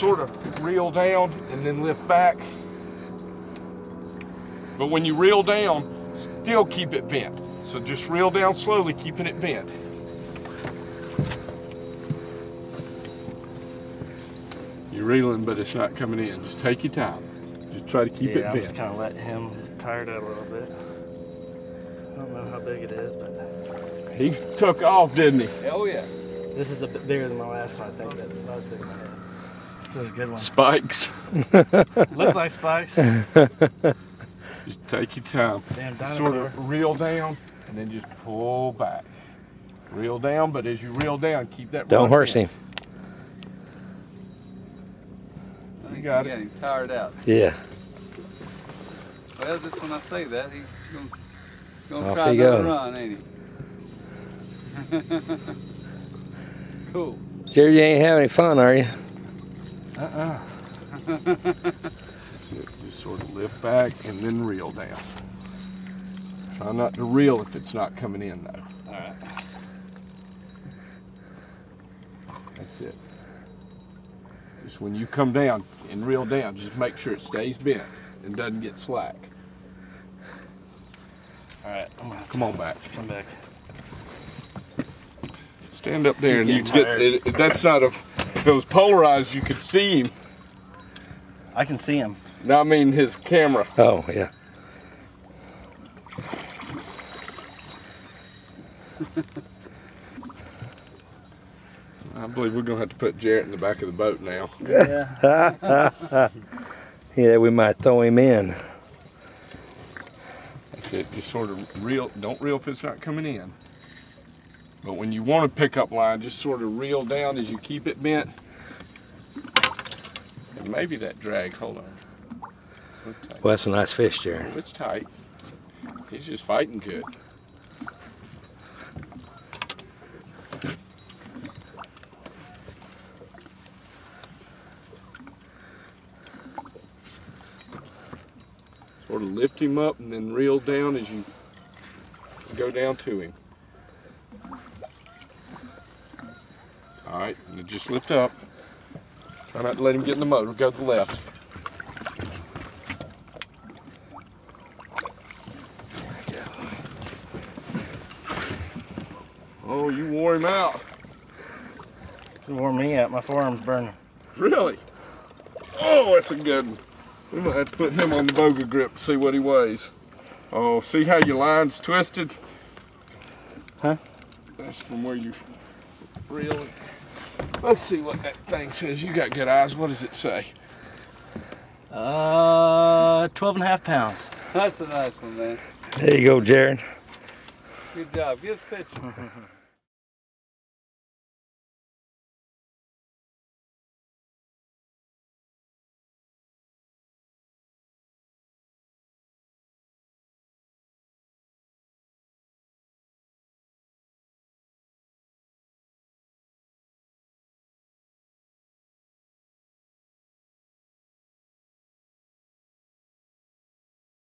sort of reel down and then lift back. But when you reel down, still keep it bent. So just reel down slowly, keeping it bent. You're reeling, but it's not coming in. Just take your time. Just try to keep it bent. I'm just kind of letting him tire it out a little bit. I don't know how big it is, but he took off, didn't he? Oh yeah. This is a bit bigger than my last one. I think that was big in my head. This is a good one. Spikes. Looks like spikes. Just take your time. Damn dinosaur. Sort of reel down and then just pull back. Reel down, but as you reel down, keep that. Don't horse him. I think You got him tired out. Yeah. Well, just when I say that, he's gonna Off try he another goes. run, ain't he? Cool. Sure you ain't having any fun, are you? Just sort of lift back and then reel down. Try not to reel if it's not coming in though. All right. That's it. Just when you come down and reel down, just make sure it stays bent and doesn't get slack. All right. Come on back. Come back. Stand up there He's and you getting get it. That's not a. If it was polarized, you could see him. I can see him. No, I mean his camera. Oh, yeah. I believe we're gonna have to put Jarrett in the back of the boat now. Yeah. Yeah, we might throw him in. That's it. Just sort of reel. Don't reel if it's not coming in. But when you want to pick up line, just sort of reel down as you keep it bent. And maybe that drag. Hold on. Look tight. Well, that's a nice fish, Jared. It's tight. He's just fighting good. Sort of lift him up and then reel down as you go down to him. All right, and then just lift up. Try not to let him get in the motor. Go to the left. Oh, you wore him out. It wore me out. My forearm's burning. Really? Oh, that's a good one. We might have to put him on the boga grip to see what he weighs. Oh, see how your line's twisted? Huh? That's from where you reel it. Let's see what that thing says. You got good eyes. What does it say? 12.5 pounds. That's a nice one, man. There you go, Jared. Good job. Good picture.